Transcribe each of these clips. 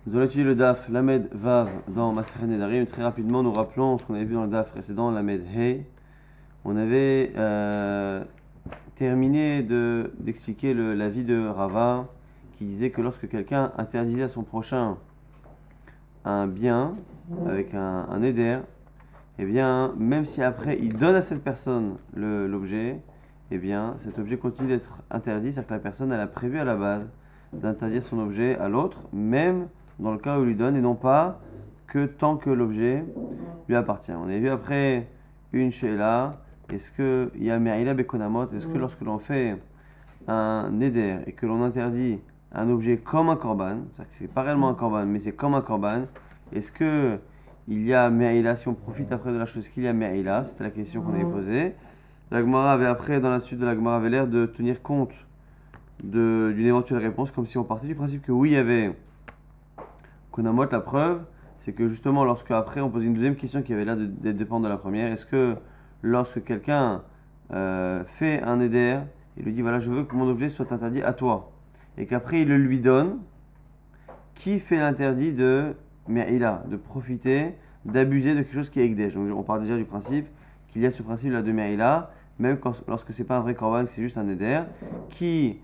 Nous allons étudier le DAF Lamed Vav dans Masechet Nedarim. Très rapidement, nous rappelons ce qu'on avait vu dans le DAF précédent, Lamed Hey. On avait terminé d'expliquer l'avis de Rava qui disait que lorsque quelqu'un interdisait à son prochain un bien avec un éder, eh bien, même si après il donne à cette personne l'objet, eh bien, cet objet continue d'être interdit, c'est-à-dire que la personne elle a prévu à la base d'interdire son objet à l'autre, même dans le cas où il lui donne, et non pas que tant que l'objet lui appartient. On a vu après une sheila, est-ce qu'il y a Me'ila Bekonamot, est-ce que lorsque l'on fait un éder et que l'on interdit un objet comme un korban, c'est-à-dire que c'est pas réellement un korban, mais c'est comme un korban, est-ce que il y a Me'ila, si on profite après de la chose, qu'il y a Me'ila, c'était la question qu'on avait posée. La Gemara avait après, dans la suite de la Gemara, avait l'air de tenir compte d'une éventuelle réponse, comme si on partait du principe que oui, il y avait Konamot. La preuve, c'est que justement, lorsque après on posait une deuxième question qui avait l'air de dépendre de la première, est-ce que lorsque quelqu'un fait un éder, il lui dit voilà, je veux que mon objet soit interdit à toi, et qu'après il le lui donne, qui fait l'interdit de Me'ila, de profiter, d'abuser de quelque chose qui est Ekdesh. Donc on part déjà du principe qu'il y a ce principe-là de Me'ila, même lorsque c'est pas un vrai korban, que c'est juste un éder, qui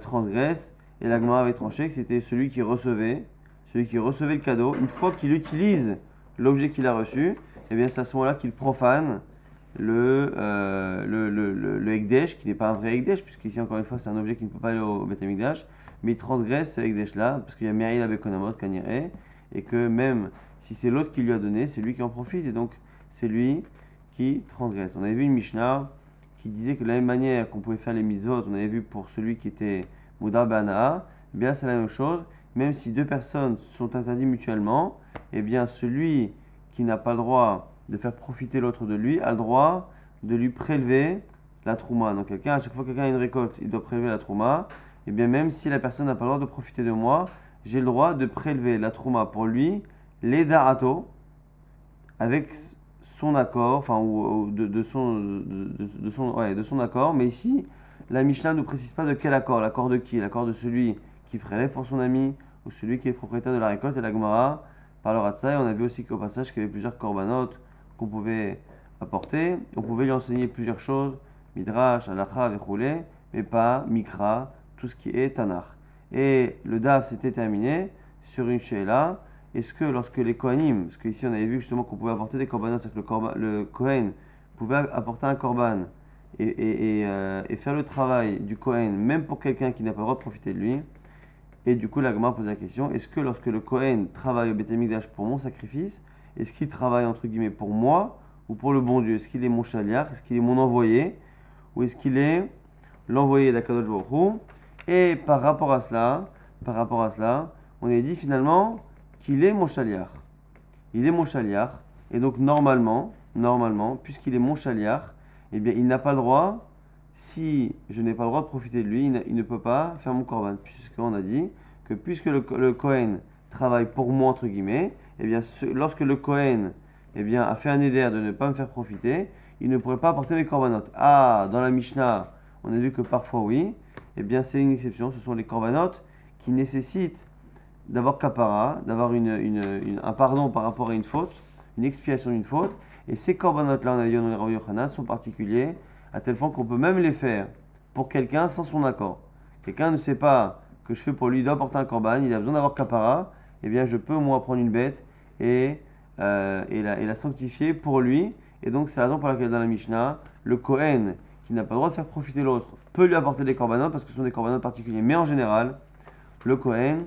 transgresse, et la Gemara avait tranché que c'était celui qui recevait le cadeau. Une fois qu'il utilise l'objet qu'il a reçu, eh bien c'est à ce moment-là qu'il profane le Ekdesh, qui n'est pas un vrai Ekdesh, puisqu'ici encore une fois c'est un objet qui ne peut pas aller au Beth Amikdash, mais il transgresse ce Ekdesh-là, parce qu'il y a Me'ila Bekonamot Kanire, et que même si c'est l'autre qui lui a donné, c'est lui qui en profite, et donc c'est lui qui transgresse. On avait vu une Mishnah qui disait que de la même manière qu'on pouvait faire les mitzvot, on avait vu pour celui qui était Moudar Bana'a, eh bien c'est la même chose, même si deux personnes sont interdites mutuellement, eh bien celui qui n'a pas le droit de faire profiter l'autre de lui a le droit de lui prélever la trouma. Donc à chaque fois que quelqu'un a une récolte, il doit prélever la trouma, et bien même si la personne n'a pas le droit de profiter de moi, j'ai le droit de prélever la trouma pour lui, les darato, avec son accord, enfin, ou de son accord, mais ici, la Mishnah ne nous précise pas de quel accord, l'accord de qui, l'accord de celui qui prélève pour son ami, ou celui qui est propriétaire de la récolte, et la Gemara parlera de ça, et on a vu aussi qu'au passage qu'il y avait plusieurs corbanotes qu'on pouvait apporter, on pouvait lui enseigner plusieurs choses, Midrash, Halacha, Vechoulé, mais pas Mikra, tout ce qui est Tanakh. Et le DAF s'était terminé sur une sheila. Est-ce que lorsque les Kohanim, parce qu'ici on avait vu justement qu'on pouvait apporter des korbanot, c'est-à-dire que le Kohen pouvait apporter un korban et faire le travail du Kohen, même pour quelqu'un qui n'a pas le droit de profiter de lui. Et du coup, la Gemara pose la question, est-ce que lorsque le Kohen travaille au Beth Amikdash pour mon sacrifice, est-ce qu'il travaille entre guillemets pour moi ou pour le bon Dieu? Est-ce qu'il est mon shaliach? Est-ce qu'il est mon envoyé? Ou est-ce qu'il est l'envoyé d'Akadosh Baruch Hu? Et par rapport à cela, on a dit finalement qu'il est mon shaliach. Il est mon shaliach, et donc normalement, puisqu'il est mon shaliach, eh bien il n'a pas le droit, si je n'ai pas le droit de profiter de lui, il ne peut pas faire mon korban, puisqu'on a dit que puisque le Kohen travaille pour moi, entre guillemets, eh bien lorsque le Kohen a fait un éder de ne pas me faire profiter, il ne pourrait pas apporter mes korbanot. Ah, dans la Mishnah, on a vu que parfois oui, eh bien c'est une exception, ce sont les korbanot qui nécessitent d'avoir kapara, d'avoir un pardon par rapport à une faute, une expiation d'une faute, et ces korbanot-là, on a vu dans les Rav Yochanan, sont particuliers, à tel point qu'on peut même les faire pour quelqu'un sans son accord. Quelqu'un ne sait pas que je fais pour lui, il doit apporter un korban, il a besoin d'avoir kapara, eh bien je peux moi prendre une bête et la sanctifier pour lui, et donc c'est la raison pour laquelle dans la Mishnah, le Kohen, qui n'a pas le droit de faire profiter l'autre, peut lui apporter des korbanot parce que ce sont des korbanot particuliers, mais en général, le Kohen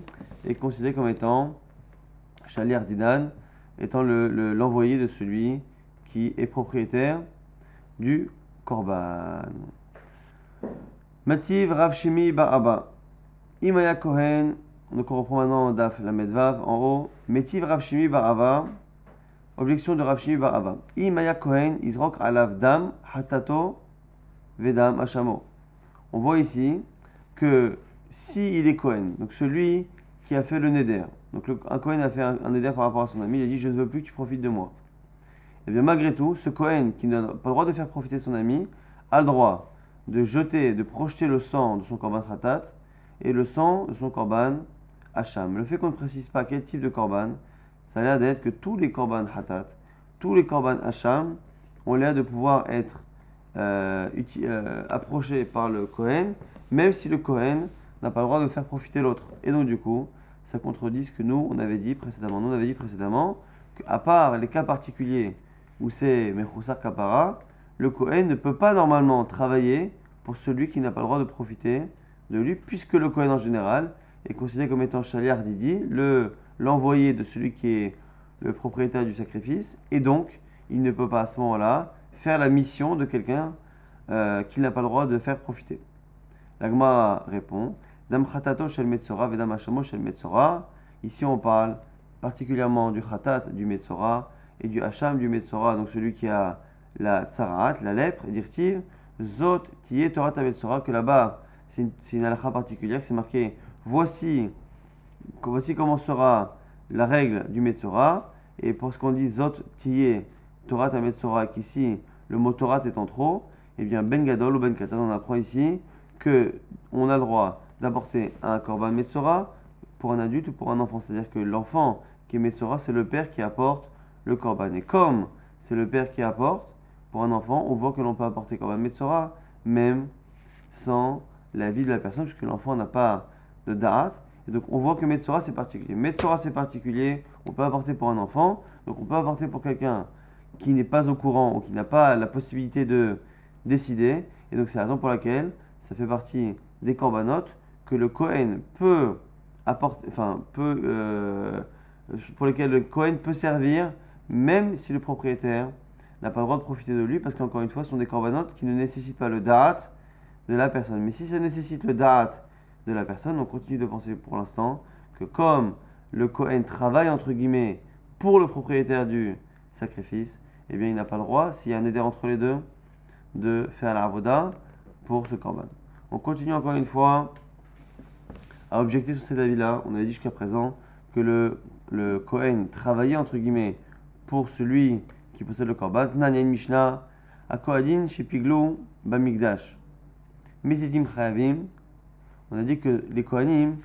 est considéré comme étant Shaliach Didan, étant l'envoyé de celui qui est propriétaire du Korban. Mativ Rav Shimi Bar Abba. Imaya Kohen, donc on reprend maintenant Daf la Medvav en haut. Mativ Rav Shimi Bar Abba. Objection de Rav Shimi Bar Abba. Imaya Kohen Izrok Alav Dam Hatato Vedam Hashamo. On voit ici que si il est Kohen, donc celui qui a fait le neder, donc un Kohen a fait un neder par rapport à son ami, il a dit je ne veux plus que tu profites de moi. Et bien malgré tout, ce Kohen qui n'a pas le droit de faire profiter son ami a le droit de jeter, de projeter le sang de son korban khatat et le sang de son korban Hacham. Le fait qu'on ne précise pas quel type de korban, ça a l'air d'être que tous les korban hatat, tous les korban Hacham, ont l'air de pouvoir être approchés par le Kohen, même si le Kohen n'a pas le droit de faire profiter l'autre. Et donc du coup, ça contredit ce que nous, on avait dit précédemment. Nous, on avait dit précédemment qu'à part les cas particuliers où c'est Mechoussar Kapara, le Kohen ne peut pas normalement travailler pour celui qui n'a pas le droit de profiter de lui, puisque le Kohen en général est considéré comme étant Shaliar Didi, l'envoyé de celui qui est le propriétaire du sacrifice, et donc il ne peut pas à ce moment-là faire la mission de quelqu'un qu'il n'a pas le droit de faire profiter. La Gemara répond Dam Khatato shel Metzora vedam Hashamo shel Metzora. Ici on parle particulièrement du Khatat du Metzora et du Hacham du Metzora, donc celui qui a la Tsaraat, la lèpre, et dirtiv Zot Tiye Torah Metzora, que là-bas c'est une halakha particulière, c'est marqué voici comment sera la règle du Metzora, et pour ce qu'on dit Zot Tiye Torah Metzora, qu'ici le mot Torah est en trop, et bien Ben Gadol ou Ben Katan, on apprend ici qu'on a le droit d'apporter un korban Metzora pour un adulte ou pour un enfant. C'est-à-dire que l'enfant qui est Metzora, c'est le père qui apporte le korban. Et comme c'est le père qui apporte, pour un enfant, on voit que l'on peut apporter korban Metzora, même sans l'avis de la personne, puisque l'enfant n'a pas de da'at. Et donc on voit que Metzora c'est particulier. Metzora c'est particulier, on peut apporter pour un enfant, donc on peut apporter pour quelqu'un qui n'est pas au courant ou qui n'a pas la possibilité de décider. Et donc c'est la raison pour laquelle ça fait partie des corbanotes que le Kohen peut apporter, pour lesquels le Kohen peut servir, même si le propriétaire n'a pas le droit de profiter de lui, parce qu'encore une fois, ce sont des corbanotes qui ne nécessitent pas le da'at de la personne. Mais si ça nécessite le da'at de la personne, on continue de penser pour l'instant que comme le Kohen travaille entre guillemets pour le propriétaire du sacrifice, eh bien il n'a pas le droit, s'il y a un éder entre les deux, de faire la avoda pour ce korban. On continue encore une fois à objecter sur cet avis-là. On a dit jusqu'à présent que le Kohen travaillait entre guillemets pour celui qui possède le korban. Nan une Mishnah à Kohadim Shipiglu Bamikdash. Mesidim Chayavim. On a dit que les Kohanim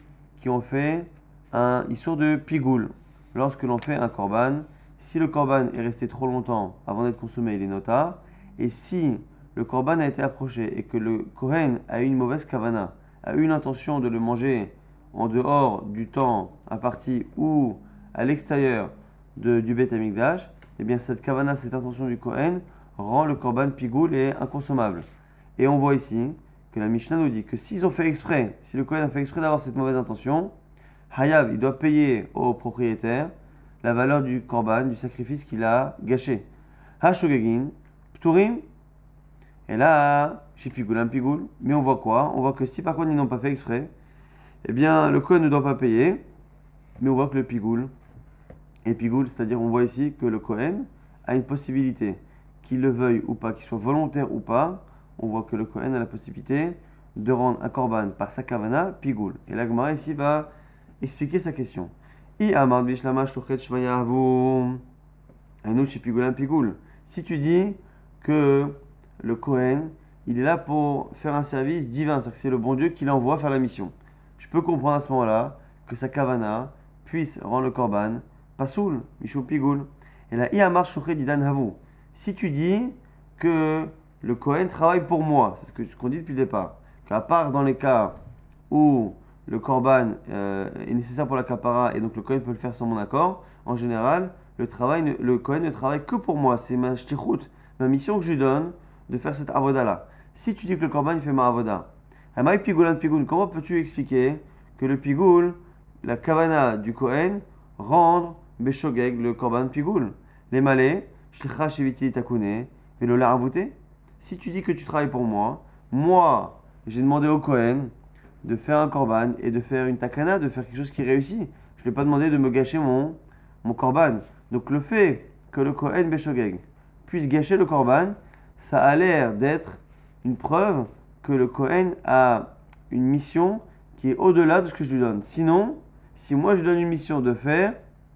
qui ont fait un issour de pigoul, lorsque l'on fait un korban, si le korban est resté trop longtemps avant d'être consommé, il est nota. Et si le korban a été approché et que le Kohen a eu une mauvaise kavana, a eu l'intention de le manger en dehors du temps imparti ou à l'extérieur du Beth Amikdash, eh bien cette kavana, cette intention du Kohen rend le korban pigoul et inconsommable. Et on voit ici que la Mishnah nous dit que s'ils ont fait exprès, si le Kohen a fait exprès d'avoir cette mauvaise intention, Hayav, il doit payer au propriétaire la valeur du korban, du sacrifice qu'il a gâché. Hashogegin, Pturim. Et là, chez Pigoul, un Pigoul. Mais on voit quoi? On voit que si par contre ils n'ont pas fait exprès, eh bien le Kohen ne doit pas payer. Mais on voit que le Pigoul est Pigoul, c'est-à-dire on voit ici que le Kohen a une possibilité, qu'il le veuille ou pas, qu'il soit volontaire ou pas, on voit que le Kohen a la possibilité de rendre un korban par sa kavana Pigoul. Et la Gemara ici va expliquer sa question. Si tu dis que le Kohen, il est là pour faire un service divin, c'est-à-dire que c'est le bon Dieu qui l'envoie faire la mission, je peux comprendre à ce moment-là que sa kavana puisse rendre le korban pasoul, michou pigoul. Et là, Iamar shochet didan havu. Si tu dis que le Kohen travaille pour moi, c'est ce qu'on dit depuis le départ, qu'à part dans les cas où le korban est nécessaire pour la kapara et donc le Kohen peut le faire sans mon accord, en général, le Kohen ne travaille que pour moi. C'est ma shtichut, ma mission que je lui donne de faire cette avoda-là. Si tu dis que le korban il fait ma avoda, comment peux-tu expliquer que le pigoul, la kavana du Kohen, rendre beshogeg le korban pigoul? Les malais, shlicha sheviti takune, velo la avouté. Si tu dis que tu travailles pour moi, j'ai demandé au Kohen de faire un korban et de faire une takana, de faire quelque chose qui réussit. Je ne lui ai pas demandé de me gâcher mon korban. Donc le fait que le Kohen beshogeg puisse gâcher le korban, ça a l'air d'être une preuve que le Kohen a une mission qui est au-delà de ce que je lui donne. Sinon, si moi je lui donne une mission de faire,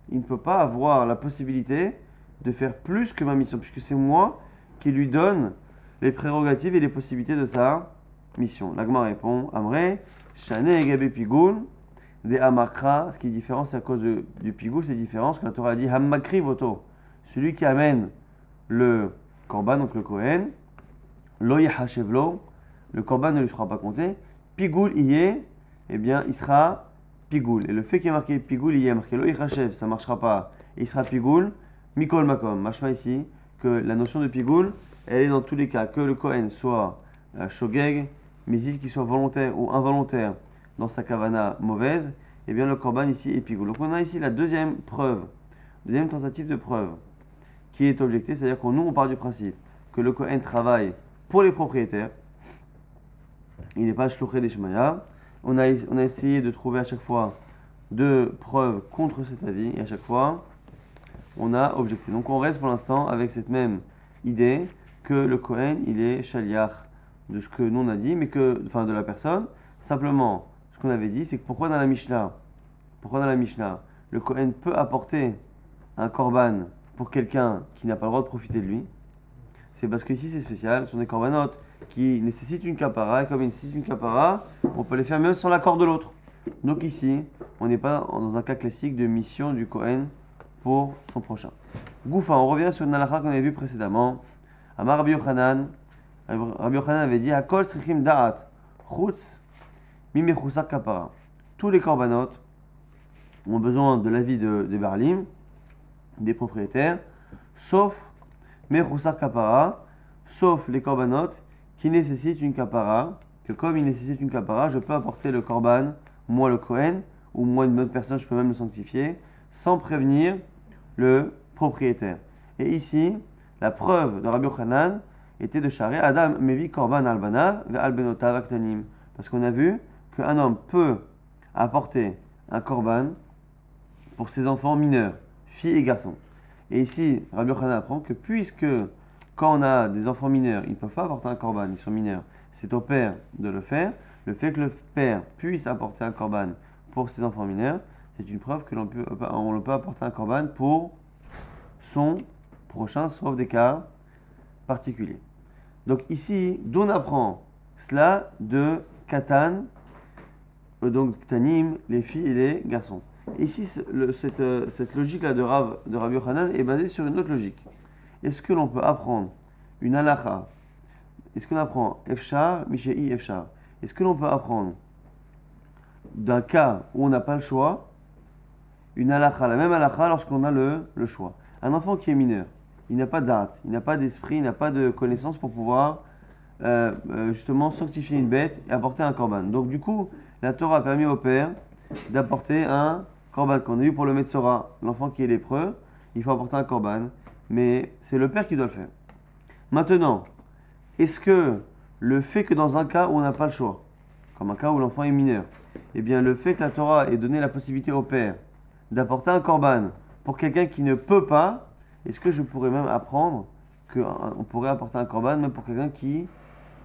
il ne peut pas avoir la possibilité de faire plus que ma mission, puisque c'est moi qui lui donne les prérogatives et les possibilités de sa mission. L'Agma répond, Amré, Shane Egabe Pigoul, des Hamakra. Ce qui est différent, c'est à cause du pigoul, c'est différent. Ce que la Torah a dit, Hamakri voto. Celui qui amène le korban, donc le Kohen, lo yehashevlo, le korban ne lui sera pas compté. Pigoul y est, eh bien, il sera pigoul. Et le fait qu'il y ait marqué pigoul, il y a marqué lo yehashev, ça ne marchera pas. Et il sera pigoul, mikol makom. Machma ici, que la notion de pigoul, elle est dans tous les cas, que le Kohen soit shogeg, misil qui soit volontaire ou involontaire dans sa kavana mauvaise, eh bien le korban ici est pigoul. Donc on a ici la deuxième preuve, deuxième tentative de preuve qui est objectée, c'est-à-dire que nous on part du principe que le Kohen travaille pour les propriétaires, il n'est pas shlouché des shmaya. On a essayé de trouver à chaque fois deux preuves contre cet avis et à chaque fois on a objecté. Donc on reste pour l'instant avec cette même idée que le Kohen il est shaliach de ce que nous on a dit, mais que, enfin de la personne. Simplement, ce qu'on avait dit, c'est que pourquoi dans la Mishnah, le Kohen peut apporter un korban pour quelqu'un qui n'a pas le droit de profiter de lui. C'est parce que ici c'est spécial, ce sont des korbanotes qui nécessitent une kapara, et comme ils nécessitent une kapara, on peut les faire même sans l'accord de l'autre. Donc ici, on n'est pas dans un cas classique de mission du Kohen pour son prochain. Goufa, on revient sur une halakha qu'on avait vu précédemment. Amar Rabbi Yochanan avait dit Hakol srichim da'at chutz mimechusar kapara. Tous les korbanotes ont besoin de l'avis de Barlim, des propriétaires, sauf mechusar kapara, sauf les korbanotes qui nécessitent une kapara, que comme ils nécessitent une kapara, je peux apporter le korban, moi le Kohen, ou moi une autre personne, je peux même le sanctifier, sans prévenir le propriétaire. Et ici, la preuve de Rabbi Yochanan était de charrer Adam mevi korban albanav ve albenotav aktanim. Parce qu'on a vu qu'un homme peut apporter un korban pour ses enfants mineurs, filles et garçons. Et ici, Rabbi Yochanan apprend que puisque quand on a des enfants mineurs, ils ne peuvent pas apporter un korban, ils sont mineurs, c'est au père de le faire. Le fait que le père puisse apporter un korban pour ses enfants mineurs, c'est une preuve que l'on peut apporter un korban pour son prochain, sauf des cas particuliers. Donc ici, d'où on apprend cela de Katan, donc Tanim, les filles et les garçons. Ici, cette logique-là de Rabbi Yochanan est basée sur une autre logique. Est-ce que l'on peut apprendre une halakha? Est-ce qu'on apprend Efshar, Mishei Efshar? Est-ce que l'on peut apprendre d'un cas où on n'a pas le choix, une halakha, la même halakha lorsqu'on a le choix? Un enfant qui est mineur, il n'a pas d'art, il n'a pas d'esprit, il n'a pas de connaissance pour pouvoir justement sanctifier une bête et apporter un korban. Donc du coup, la Torah a permis au père d'apporter un korban. Qu'on a eu pour le Metzora, l'enfant qui est lépreux, il faut apporter un korban, mais c'est le père qui doit le faire. Maintenant, est-ce que le fait que dans un cas où on n'a pas le choix, comme un cas où l'enfant est mineur, eh bien le fait que la Torah ait donné la possibilité au père d'apporter un korban pour quelqu'un qui ne peut pas, est-ce que je pourrais même apprendre qu'on pourrait apporter un korban même pour quelqu'un qui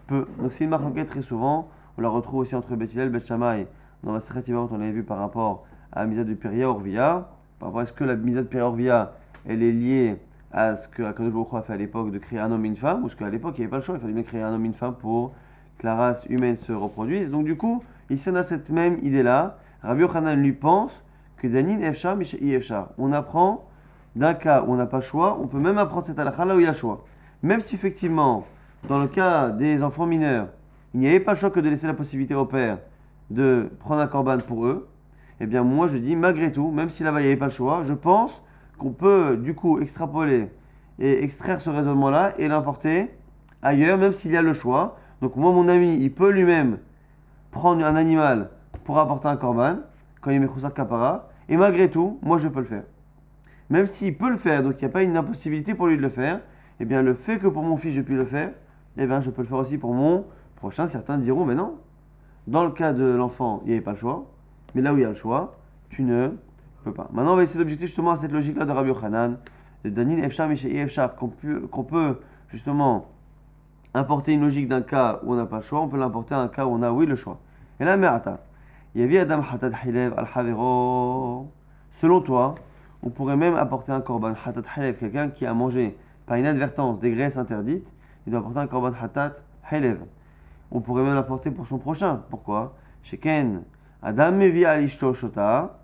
peut? Donc c'est une marque très souvent, on la retrouve aussi entre Beth Hillel et Beth Shammai. Dans la Sechet Yevamot, on l'avait vu par rapport à la misade de Peria Orvia. Par rapport à ce que la misade de Peria Orvia, elle est liée à ce que Akadosh Baruch Hu a fait à l'époque de créer un homme et une femme, ou ce qu'à l'époque il n'y avait pas le choix, il fallait bien créer un homme et une femme pour que la race humaine se reproduise. Donc du coup, ici on a cette même idée-là. Rabbi Yochanan lui pense que Danin Efshar, Mishei Efshar. On apprend d'un cas où on n'a pas le choix, on peut même apprendre cette halakha là où il y a le choix. Même si effectivement, dans le cas des enfants mineurs, il n'y avait pas le choix que de laisser la possibilité au père de prendre un korban pour eux, eh bien moi je dis, malgré tout, même si là-bas il n'y avait pas le choix, je pense qu'on peut du coup extrapoler et extraire ce raisonnement-là et l'importer ailleurs, même s'il y a le choix. Donc moi, mon ami, il peut lui-même prendre un animal pour apporter un korban, quand il met Khoussar Kapara, et malgré tout, moi je peux le faire. Même s'il peut le faire, donc il n'y a pas une impossibilité pour lui de le faire, eh bien le fait que pour mon fils je puisse le faire, eh bien je peux le faire aussi pour mon prochain. Certains diront, mais non, dans le cas de l'enfant, il n'y avait pas le choix, mais là où il y a le choix, tu ne peux pas. Maintenant, on va essayer d'objecter justement à cette logique-là de Rabbi Yochanan, de Danin Efshar, Mishei Efshar, qu'on peut justement importer une logique d'un cas où on n'a pas le choix, on peut l'importer à un cas où on a, oui, le choix. Et là, Me'ata, Yavi Adam Hatat Hilev al Havero. Selon toi, on pourrait même apporter un korban Hatat Hilev, quelqu'un qui a mangé par inadvertance des graisses interdites, il doit apporter un korban Hatat Hilev. On pourrait même l'apporter pour son prochain. Pourquoi? Sheken Adam mevi al ishto shota,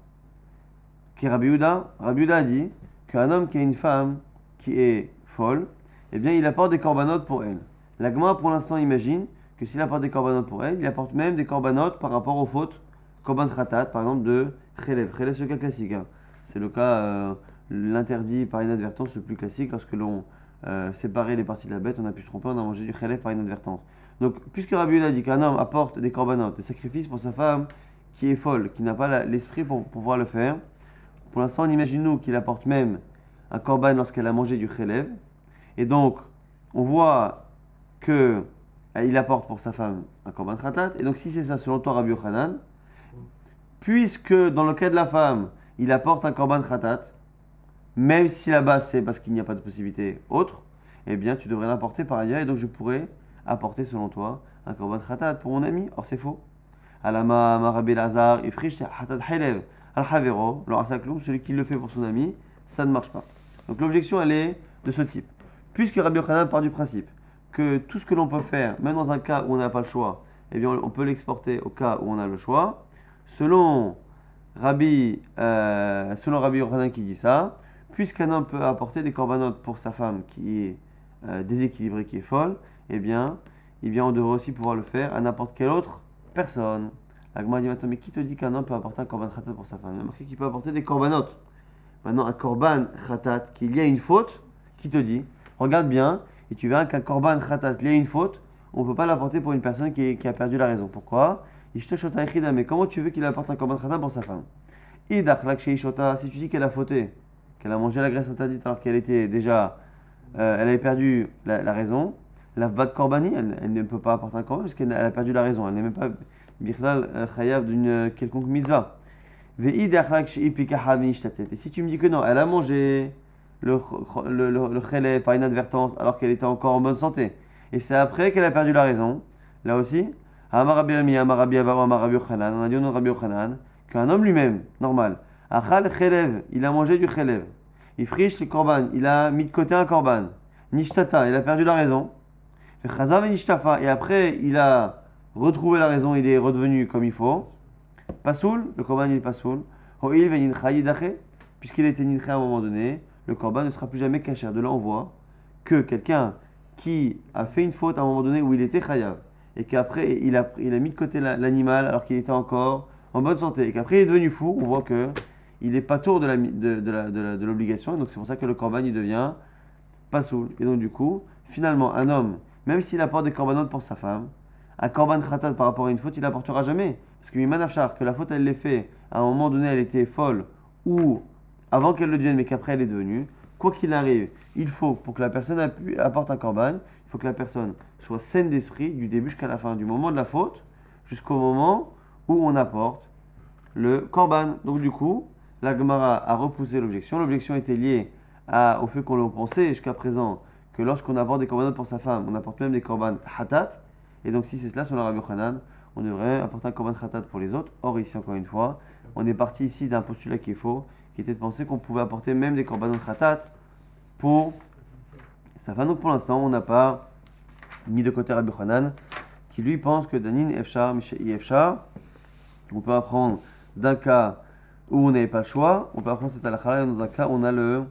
qui Rabbi Yehuda a dit qu'un homme qui a une femme qui est folle, eh bien il apporte des corbanotes pour elle. La Gemara pour l'instant imagine que s'il apporte des corbanotes pour elle, il apporte même des corbanotes par rapport aux fautes korban khatat, par exemple de chelev. Chelev c'est le cas classique. Hein. C'est le cas, l'interdit par inadvertance le plus classique lorsque l'on séparait les parties de la bête, on a pu se tromper, on a mangé du chelev par inadvertance. Donc puisque Rabbi Yehuda dit qu'un homme apporte des corbanotes, des sacrifices pour sa femme qui est folle, qui n'a pas l'esprit pour pouvoir le faire, pour l'instant on imagine nous qu'il apporte même un korban lorsqu'elle a mangé du chelev. Et donc on voit que il apporte pour sa femme un korban khatat. Et donc si c'est ça selon toi Rabbi Yochanan, puisque dans le cas de la femme, il apporte un korban khatat, même si là-bas c'est parce qu'il n'y a pas de possibilité autre, eh bien tu devrais l'apporter par ailleurs et donc je pourrais apporter selon toi un korban khatat pour mon ami. Or c'est faux. Alama Rabbi Lazar, ifrish khatat helev al havero, celui qui le fait pour son ami, ça ne marche pas. Donc l'objection elle est de ce type. Puisque Rabbi Yochanan part du principe que tout ce que l'on peut faire, même dans un cas où on n'a pas le choix, eh bien on peut l'exporter au cas où on a le choix. Selon Rabbi Yochanan qui dit ça, puisqu'un homme peut apporter des corbanotes pour sa femme qui est déséquilibrée, qui est folle, eh bien on devrait aussi pouvoir le faire à n'importe quelle autre personne. La Gemara dit maintenant, mais qui te dit qu'un homme peut apporter un korban khatat pour sa femme? Il y a marqué qu'il peut apporter des corbanotes. Maintenant, un korban khatat, qu'il y a une faute, qui te dit? Regarde bien, et tu verras qu'un korban khatat, il y a une faute, on ne peut pas l'apporter pour une personne qui a perdu la raison. Pourquoi? Mais comment tu veux qu'il apporte un korban khatat pour sa femme? Si tu dis qu'elle a fauté, qu'elle a mangé la graisse interdite alors qu'elle était déjà, elle avait perdu la raison, la vad korbani, elle ne peut pas apporter un korban parce qu'elle a perdu la raison. Elle n'est même pas bichlal chayav d'une quelconque mitzvah. Et si tu me dis que non, elle a mangé le chelev par inadvertance alors qu'elle était encore en bonne santé, et c'est après qu'elle a perdu la raison, là aussi, on a dit au Rabbi Yochanan qu'un homme lui-même, normal, achal chelev, il a mangé du chelev, il friche le korban, il a mis de côté un korban, nishtata, il a perdu la raison, et après il a retrouvé la raison, il est redevenu comme il faut. Pasoul, le korban il est pasoul. Puisqu'il a été ninché à un moment donné, le korban ne sera plus jamais kasher. De là on voit que quelqu'un qui a fait une faute à un moment donné où il était chayav, et qu'après il a mis de côté l'animal alors qu'il était encore en bonne santé, et qu'après il est devenu fou, on voit que il est pas tour de l'obligation, et donc c'est pour ça que le korban il devient pasoul. Et donc du coup, finalement, un homme, même s'il apporte des corbanotes pour sa femme, un korban khatat par rapport à une faute, il n'apportera jamais. Parce que Mimanafchar, que la faute elle l'ait fait, à un moment donné elle était folle, ou avant qu'elle le devienne, mais qu'après elle est devenue, quoi qu'il arrive, il faut, pour que la personne apporte un korban, il faut que la personne soit saine d'esprit du début jusqu'à la fin, du moment de la faute, jusqu'au moment où on apporte le korban. Donc du coup, la Gemara a repoussé l'objection. L'objection était liée au fait qu'on l'a pensé jusqu'à présent que lorsqu'on apporte des corbanotes pour sa femme, on apporte même des korban hatat. Et donc si c'est cela, sur le Rabbi Yochanan, on devrait apporter un korban khatat pour les autres. Or ici, encore une fois, on est parti ici d'un postulat qui est faux, qui était de penser qu'on pouvait apporter même des korbanot khatat pour sa femme. Donc pour l'instant, on n'a pas mis de côté Rabbi Yochanan, qui lui pense que Danin Efshar, Mishai Efshar, on peut apprendre d'un cas où on n'avait pas le choix, on peut apprendre cette halakha, et dans un cas où on a le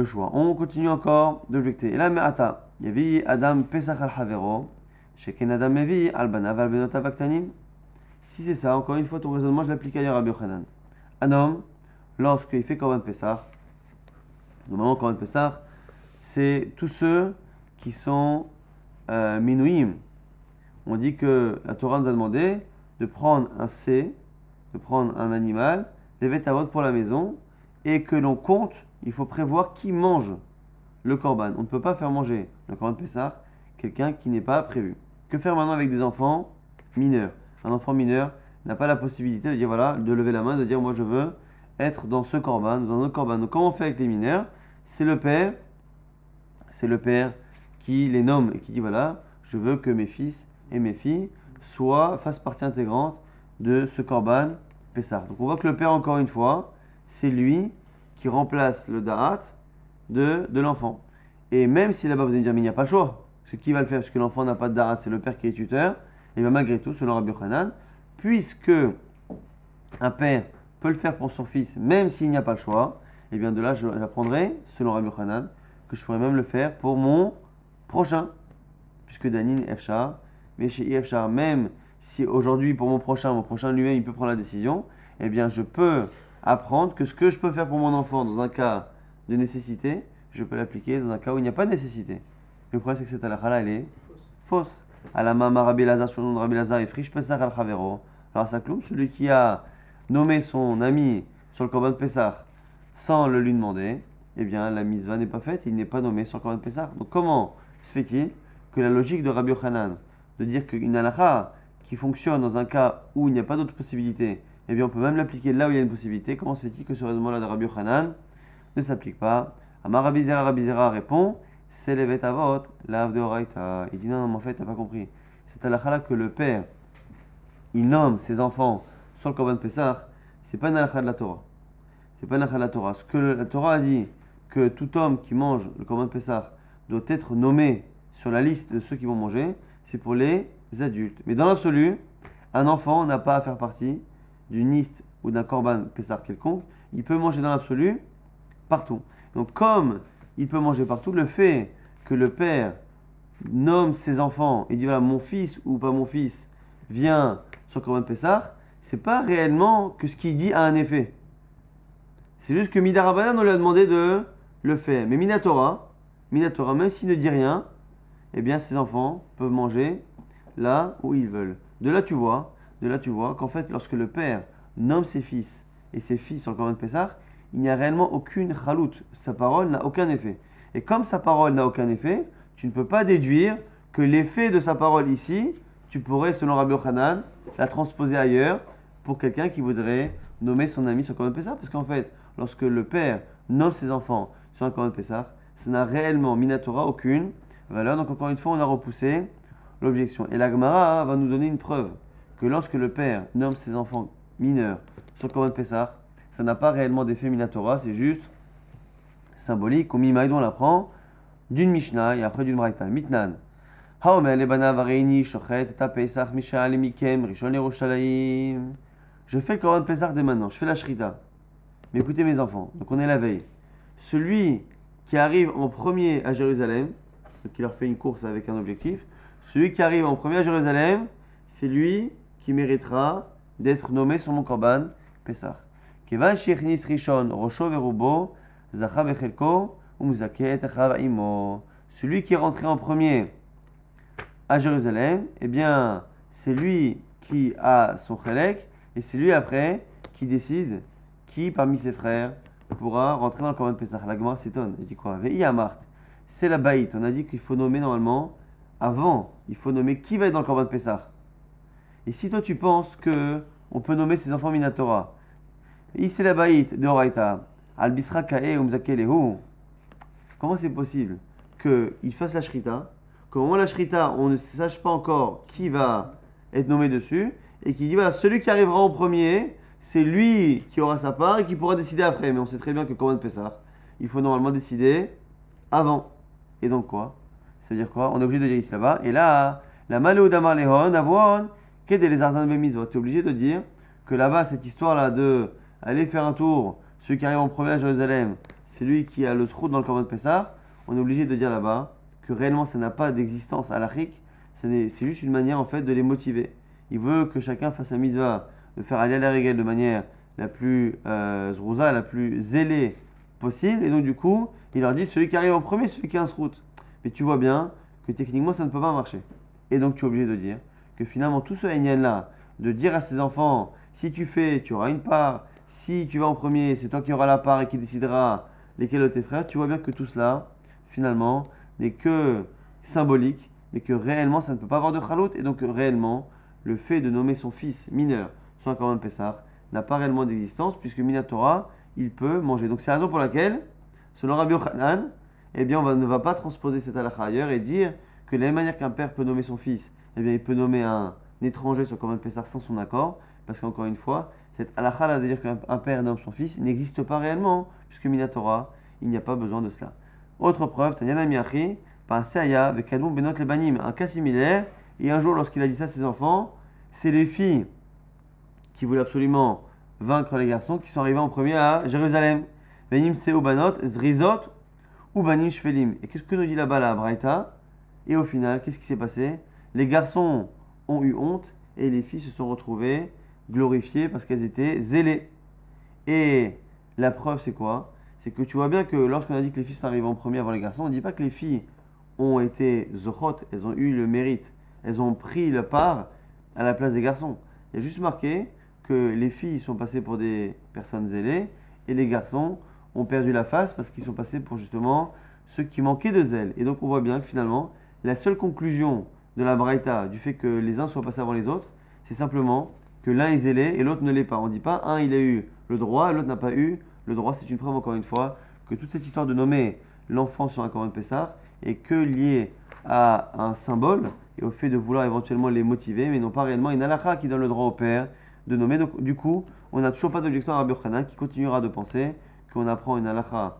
choix. On continue encore d'objecter. Et là, Me'ata, Yavi Adam Pesach al Havero, Sheken Adam Mevi al Banav al Benotav Aktanim. Si c'est ça, encore une fois, ton raisonnement, je l'applique ailleurs à Rabbi Yochanan. Un homme, lorsqu'il fait Korban Pesach, normalement, Korban Pesach, c'est tous ceux qui sont minouim. On dit que la Torah nous a demandé de prendre un C, de prendre un animal, les vétavot pour la maison, et que l'on compte, il faut prévoir qui mange le korban. On ne peut pas faire manger le korban Pessah quelqu'un qui n'est pas prévu. Que faire maintenant avec des enfants mineurs? Un enfant mineur n'a pas la possibilité de dire voilà, de lever la main, de dire moi je veux être dans ce korban, dans notre korban. Donc comment on fait avec les mineurs? C'est le père qui les nomme et qui dit voilà, je veux que mes fils et mes filles fassent partie intégrante de ce korban Pessah. Donc on voit que le père, encore une fois, c'est lui qui remplace le da'at de l'enfant. Et même si là-bas vous allez me dire mais il n'y a pas le choix, parce que qui va le faire? Parce que l'enfant n'a pas de da'at, c'est le père qui est tuteur. Et bien malgré tout, selon Rabbi Yochanan, puisque un père peut le faire pour son fils, même s'il n'y a pas le choix, et bien de là, j'apprendrai, selon Rabbi Yochanan, que je pourrais même le faire pour mon prochain. Puisque Danin Efshar, mais chez Efshar, même si aujourd'hui, pour mon prochain lui-même, il peut prendre la décision, eh bien, je peux apprendre que ce que je peux faire pour mon enfant dans un cas de nécessité, je peux l'appliquer dans un cas où il n'y a pas de nécessité. Le problème, c'est que cette halakha-là, elle est fausse. Alamama Rabbi Lazar, sur le nom de Rabbi Lazar, et Frish Pesach al Chavero. Alors, ça cloum, celui qui a nommé son ami sur le Korban Pesach sans le lui demander, eh bien, la mitzvah n'est pas faite, il n'est pas nommé sur le Korban Pesach. Donc, comment se fait-il que la logique de Rabbi Yochanan, de dire qu'une halakha qui fonctionne dans un cas où il n'y a pas d'autre possibilité, eh bien, on peut même l'appliquer là où il y a une possibilité, comment se fait-il que ce raisonnement-là de Rabbi Yochanan ne s'applique pas? Amar Rabbi Zera répond, c'est les vetavot, la deoraita. Il dit non, mais en fait, tu n'as pas compris. C'est halakha-là que le père, il nomme ses enfants sur le Korban Pesach, c'est pas une halakha de la Torah. C'est pas une halakha de la Torah. Ce que la Torah a dit, que tout homme qui mange le Korban Pesach doit être nommé sur la liste de ceux qui vont manger, c'est pour les adultes. Mais dans l'absolu, un enfant n'a pas à faire partie d'une liste ou d'un Korban Pesach quelconque. Il peut manger dans l'absolu partout. Donc comme il peut manger partout, le fait que le père nomme ses enfants et dit voilà, mon fils ou pas mon fils vient sur le Korban Pesach, c'est pas réellement que ce qu'il dit a un effet. C'est juste que Midarabanan, on lui a demandé de le faire. Mais Minatora, même s'il ne dit rien, eh bien ses enfants peuvent manger là où ils veulent. De là tu vois qu'en fait, lorsque le père nomme ses fils et ses filles sur le Korban Pesach, il n'y a réellement aucune chaloute. Sa parole n'a aucun effet. Et comme sa parole n'a aucun effet, tu ne peux pas déduire que l'effet de sa parole ici, tu pourrais, selon Rabbi Yochanan, la transposer ailleurs pour quelqu'un qui voudrait nommer son ami sur le Korban Pesach. Parce qu'en fait, lorsque le père nomme ses enfants sur un Korban Pesach, ça n'a réellement, minatora, aucune valeur. Donc encore une fois, on a repoussé l'objection. Et la Gemara va nous donner une preuve que lorsque le père nomme ses enfants mineurs sur le Korban Pesach, ça n'a pas réellement d'effet minatora, c'est juste symbolique. Comme Imaïdon l'apprend d'une Mishnah et après d'une Braïta. Mitnan. Je fais le Korban Pesach dès maintenant, je fais la Shrita. Mais écoutez mes enfants, donc on est la veille. Celui qui arrive en premier à Jérusalem, donc qui leur fait une course avec un objectif, celui qui arrive en premier à Jérusalem, c'est lui qui méritera d'être nommé sur mon Korban Pesach. Kevan shechnis rishon rosho verubo zacha bechelko umzaket achav imo. Celui qui est rentré en premier à Jérusalem, eh bien, c'est lui qui a son chelek et c'est lui après qui décide qui parmi ses frères pourra rentrer dans le Korban Pesach. La Gemara s'étonne. Elle dit quoi? Ve'i amart. C'est la baït. On a dit qu'il faut nommer normalement avant. Il faut nommer qui va être dans le Korban Pesach. Et si toi tu penses que on peut nommer ses enfants minatora, c'est la baït de Horaïta. Al bisra kae umzakelehu. Comment c'est possible qu'il fasse la shrita, qu'au moment de la shrita, on ne sache pas encore qui va être nommé dessus, et qu'il dit voilà, celui qui arrivera en premier, c'est lui qui aura sa part et qui pourra décider après. Mais on sait très bien que Korban Pesach, il faut normalement décider avant. Et donc quoi? Ça veut dire quoi? On est obligé de dire ici là-bas. Et là, la malou damar lehon avon, qu'est les arzan bemizot. Tu es obligé de dire que là-bas, cette histoire-là de aller faire un tour, celui qui arrive en premier à Jérusalem, c'est lui qui a le srout dans le Korban Pesach. On est obligé de dire là-bas que réellement ça n'a pas d'existence halachique, c'est juste une manière en fait de les motiver. Il veut que chacun fasse la mitzvah, de faire aller à la règle de manière la plus zrouza, la plus zélée possible. Et donc du coup, il leur dit celui qui arrive en premier, celui qui a un srout. Mais tu vois bien que techniquement ça ne peut pas marcher. Et donc tu es obligé de dire que finalement tout ce Einyan-là, de dire à ses enfants, si tu fais, tu auras une part, si tu vas en premier, c'est toi qui auras la part et qui décidera lesquels de tes frères, tu vois bien que tout cela, finalement, n'est que symbolique, mais que réellement ça ne peut pas avoir de chalout, et donc réellement, le fait de nommer son fils mineur sur un Korban Pesach n'a pas réellement d'existence, puisque Minatora, il peut manger. Donc c'est la raison pour laquelle, selon Rabbi Yochanan, eh bien on ne va pas transposer cette halakha ailleurs et dire que de la même manière qu'un père peut nommer son fils, eh bien il peut nommer un étranger sur Korban Pesach sans son accord, parce qu'encore une fois, cette halakha là de dire qu'un père nomme son fils n'existe pas réellement, puisque Minatora, il n'y a pas besoin de cela. Autre preuve, Tanyana Miachi, Pansaya, Vekadou Benot Lebanim, un cas similaire, et un jour lorsqu'il a dit ça à ses enfants, c'est les filles qui voulaient absolument vaincre les garçons, qui sont arrivés en premier à Jérusalem. Venim Seo Banot, Zrizot, ou Banim Shvelim. Et qu'est-ce que nous dit là-bas la Braïta? Et au final, qu'est-ce qui s'est passé? Les garçons ont eu honte et les filles se sont retrouvées glorifiées parce qu'elles étaient zélées. Et la preuve, c'est quoi? C'est que tu vois bien que lorsqu'on a dit que les filles sont arrivées en premier avant les garçons, on ne dit pas que les filles ont été zochot, elles ont eu le mérite, elles ont pris la part à la place des garçons. Il y a juste marqué que les filles sont passées pour des personnes zélées et les garçons ont perdu la face parce qu'ils sont passés pour justement ceux qui manquaient de zèle. Et donc on voit bien que finalement, la seule conclusion de la Braïta, du fait que les uns soient passés avant les autres, c'est simplement que l'un est zélé et l'autre ne l'est pas. On ne dit pas un il a eu le droit et l'autre n'a pas eu le droit. C'est une preuve encore une fois que toute cette histoire de nommer l'enfant sur un Corban Pessah est que liée à un symbole et au fait de vouloir éventuellement les motiver, mais non pas réellement une halakha qui donne le droit au père de nommer. Donc du coup, on n'a toujours pas d'objection à Rabbi Yochanan qui continuera de penser qu'on apprend une halakha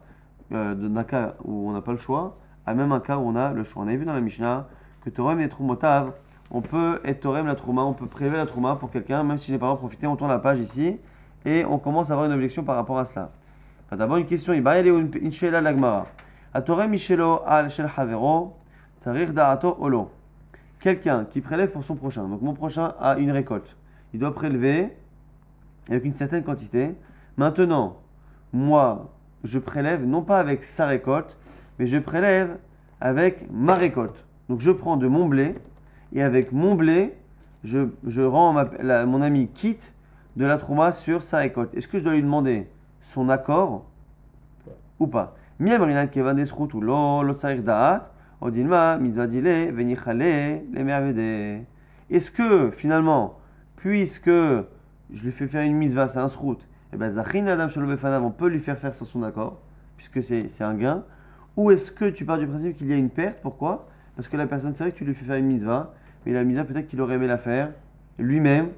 d'un cas où on n'a pas le choix, à même un cas où on a le choix. On avait vu dans la Mishnah que Torem et Trumotav, on peut être Torem la Trouma, on peut prélever la Trouma pour quelqu'un, même si je n'ai pas profité, on tourne la page ici, et on commence à avoir une objection par rapport à cela. Enfin, d'abord une question, il va y aller une shela l'agmara. A Torem Michelo al Shel Havero, Tarir Da'ato Olo. Quelqu'un qui prélève pour son prochain, donc mon prochain a une récolte, il doit prélever avec une certaine quantité. Maintenant, moi, je prélève non pas avec sa récolte, mais je prélève avec ma récolte. Donc je prends de mon blé, et avec mon blé, je rends mon ami quitte de la trouma sur sa récolte. Est-ce que je dois lui demander son accord ou pas? Est-ce que finalement, puisque je lui fais faire une mitzvah, c'est un srout, et bien on peut lui faire sans son accord, puisque c'est un gain, ou est-ce que tu pars du principe qu'il y a une perte? Pourquoi? Parce que la personne, c'est vrai que tu lui fais faire une mitzvah, mais la mitzvah, peut-être qu'il aurait aimé la faire lui-même,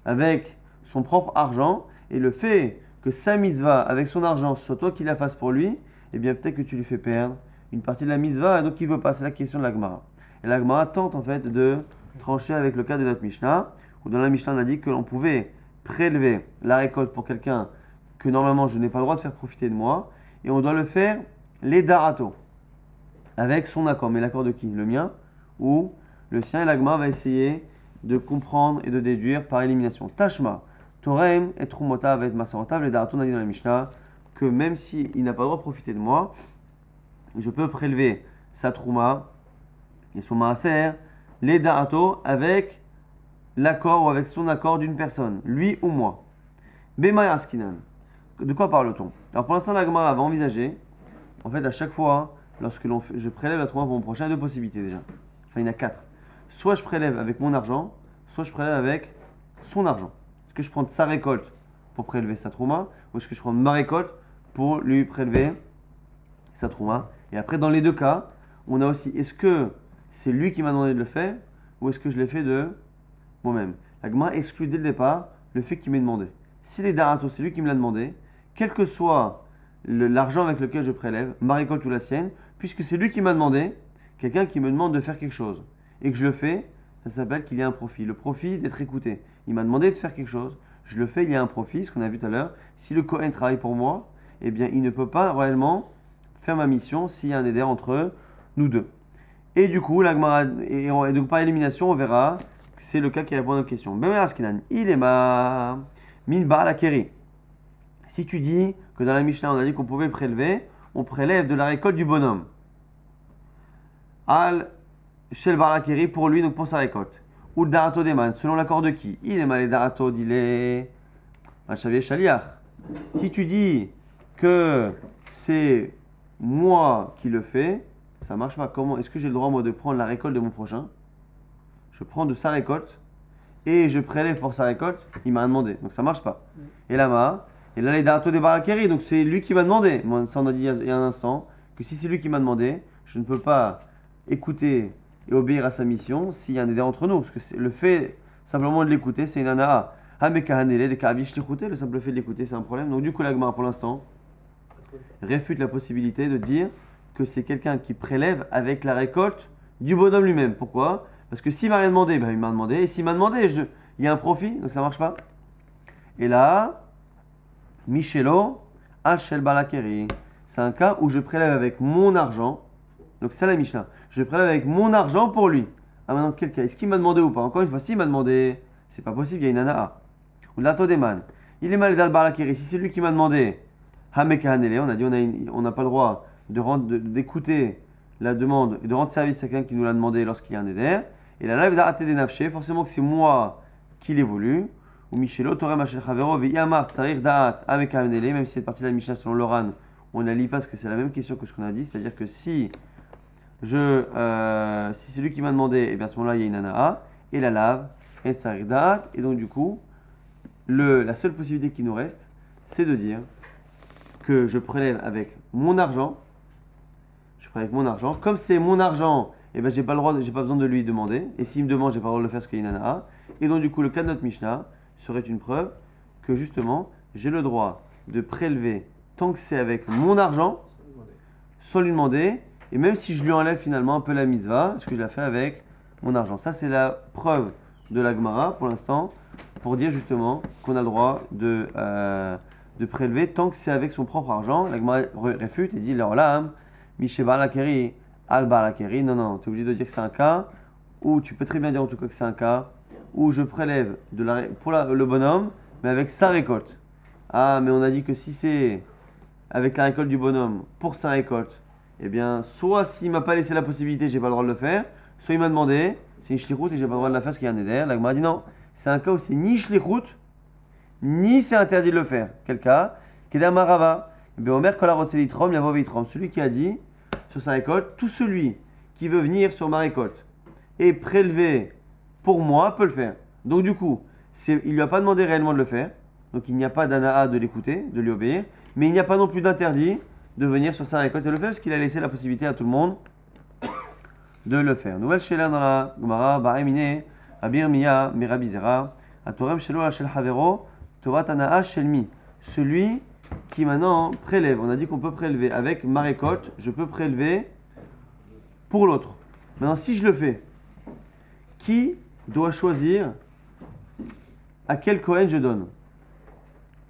avec son propre argent, et le fait que sa mitzvah, avec son argent, soit toi qui la fasses pour lui, eh bien peut-être que tu lui fais perdre une partie de la mitzvah, et donc il veut pas. C'est la question de la Gemara. Et la Gemara tente en fait de trancher avec le cas de notre Mishnah, où dans la Mishnah on a dit que l'on pouvait prélever la récolte pour quelqu'un que normalement je n'ai pas le droit de faire profiter de moi, et on doit le faire les darato, avec son accord. Mais l'accord de qui? Le mien ou le sien? Et la Gemara va essayer de comprendre et de déduire par élimination. Tashma, Torem et Trumota va être Masarotav. Les darato, on a dit dans la Mishnah que même s'il n'a pas le droit de profiter de moi, je peux prélever sa trouma et son maaser, les darato, avec l'accord ou avec son accord d'une personne, lui ou moi. Bema Yaskinan. De quoi parle-t-on? Alors pour l'instant, la Gemara va envisager, en fait, à chaque fois, lorsque je prélève la trouma pour mon prochain, il y a deux possibilités déjà. Enfin, il y en a quatre. Soit je prélève avec mon argent, soit je prélève avec son argent. Est-ce que je prends de sa récolte pour prélever sa trouma, ou est-ce que je prends de ma récolte pour lui prélever sa trouma? Et après, dans les deux cas, on a aussi, est-ce que c'est lui qui m'a demandé de le faire, ou est-ce que je l'ai fait de moi-même? La Gemara exclut dès le départ le fait qu'il m'ait demandé. Si les darato, c'est lui qui me l'a demandé, quel que soit l'argent avec lequel je prélève, ma récolte ou la sienne, puisque c'est lui qui m'a demandé, quelqu'un qui me demande de faire quelque chose, et que je le fais, ça s'appelle qu'il y a un profit. Le profit d'être écouté. Il m'a demandé de faire quelque chose, je le fais, il y a un profit, ce qu'on a vu tout à l'heure. Si le Kohen travaille pour moi, eh bien il ne peut pas réellement faire ma mission s'il y a un éder entre nous deux. Et du coup, la Gemara, et donc par élimination, on verra que c'est le cas qui répond à notre question. Il est ma min baal akeri. Si tu dis que dans la Mishnah, on a dit qu'on pouvait prélever, on prélève de la récolte du bonhomme. Al shel baal akeri pour lui, donc pour sa récolte. Ou le darato deman, selon l'accord de qui? Il est mal les darato, il est un chavier shaliach. Si tu dis que c'est moi qui le fais, ça marche pas. Comment est-ce que j'ai le droit moi de prendre la récolte de mon prochain? Je prends de sa récolte et je prélève pour sa récolte. Il m'a demandé, donc ça marche pas. Et là les darato des barakeri, donc c'est lui qui m'a demandé. Moi, ça on a dit il y a un instant que si c'est lui qui m'a demandé, je ne peux pas écouter et obéir à sa mission s'il y a un éder entre nous, parce que le fait simplement de l'écouter, c'est une anaa. Le simple fait de l'écouter, c'est un problème. Donc du coup, la Gemara pour l'instant réfute la possibilité de dire que c'est quelqu'un qui prélève avec la récolte du bonhomme lui-même. Pourquoi? Parce que s'il m'a rien demandé, ben, il m'a demandé. Et s'il m'a demandé, il y a un profit, donc ça ne marche pas. Et là, Michelo, Hachel Balakeri. C'est un cas où je prélève avec mon argent. Donc c'est la Mishnah. Je prélève avec mon argent pour lui. Ah maintenant, quel cas? Est-ce qu'il m'a demandé ou pas? Encore une fois, s'il m'a demandé, c'est pas possible, il y a une anaa. Ou l'ato deman. Il est mal Balakeri. Si c'est lui qui m'a demandé, Hamekahanele, on a dit on n'a pas le droit d'écouter la demande et de rendre service à quelqu'un qui nous l'a demandé lorsqu'il y a un éder. Et la live d'arrêter des nafshé, forcément que c'est moi qui l'ai voulu. Ou Michelo, Torah Machel Chavero, Viyamart, Sarir Da'at, Hamekahanele, même si cette partie de la Mishnah selon l'Oran, on la lit parce que c'est la même question que ce qu'on a dit, c'est-à-dire que si c'est lui qui m'a demandé, et bien à ce moment-là il y a une anaa, et la lave, et Sarir Da'at, et donc du coup, la seule possibilité qui nous reste, c'est de dire que je prélève avec mon argent. Comme c'est mon argent, et ben j'ai pas besoin de lui demander. Et s'il me demande, j'ai pas le droit de le faire parce qu'il y a une anaa. Et donc du coup, le cas de notre Mishnah serait une preuve que justement, j'ai le droit de prélever tant que c'est avec mon argent, sans lui demander. Et même si je lui enlève finalement un peu la mitzvah, ce que je l'ai fait avec mon argent. Ça, c'est la preuve de la Gemara pour l'instant, pour dire justement qu'on a le droit de prélever tant que c'est avec son propre argent. La Gemara réfute et dit l'olam, Miché Balakeri, Al Balakeri. Non, tu es obligé de dire que c'est un cas où tu peux très bien dire en tout cas que c'est un cas où je prélève pour le bonhomme, mais avec sa récolte. Ah, mais on a dit que si c'est avec la récolte du bonhomme pour sa récolte, eh bien, soit s'il m'a pas laissé la possibilité, j'ai pas le droit de le faire, soit il m'a demandé, c'est une shlichut et j'ai pas le droit de la faire parce qu'il y a un éder. La Gemara dit non, c'est un cas où c'est ni shlichut, ni c'est interdit de le faire. Quel cas? Kedama Rava. Omer Kolarosselitrom, Yavovitrom. Celui qui a dit sur sa récolte, tout celui qui veut venir sur ma récolte et prélever pour moi peut le faire. Donc du coup, il ne lui a pas demandé réellement de le faire. Donc il n'y a pas d'anaa de l'écouter, de lui obéir. Mais il n'y a pas non plus d'interdit de venir sur sa récolte et le faire parce qu'il a laissé la possibilité à tout le monde de le faire. Nouvelle chéla dans la Gemara, Ba'emine, Abir Miya, Mirabizera, Atorem Shelo Hashel Havero, Tovat Anaa Shelmi. Celui qui maintenant prélève. On a dit qu'on peut prélever avec ma récolte, je peux prélever pour l'autre. Maintenant, si je le fais, qui doit choisir à quel Kohen je donne?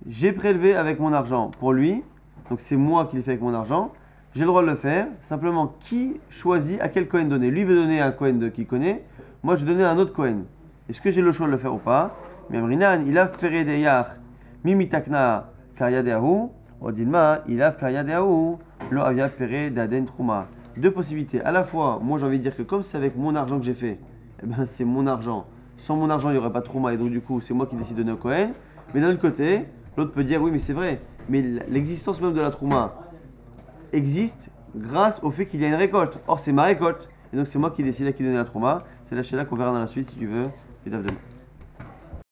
J'ai prélevé avec mon argent pour lui, donc c'est moi qui l'ai fait avec mon argent. J'ai le droit de le faire. Simplement, qui choisit à quel Kohen donner? Lui veut donner à un Kohen qu'il connaît, moi je vais donner à un autre Kohen. Est-ce que j'ai le choix de le faire ou pas? Mais Amrinan, il a péré des yach, mimitakna. Karyadeahu, Odilma, Ilav Karyadeahu, Lo Avia Pere Daden Trouma. Deux possibilités. À la fois, moi j'ai envie de dire que comme c'est avec mon argent que j'ai fait, eh ben, c'est mon argent. Sans mon argent, il n'y aurait pas de Trouma et donc du coup, c'est moi qui décide de donner au Kohen. Mais d'un autre côté, l'autre peut dire oui, mais c'est vrai. Mais l'existence même de la Trouma existe grâce au fait qu'il y a une récolte. Or, c'est ma récolte. Et donc, c'est moi qui décide à qui donner la Trouma. C'est la Sheila qu'on verra dans la suite si tu veux. Et demain.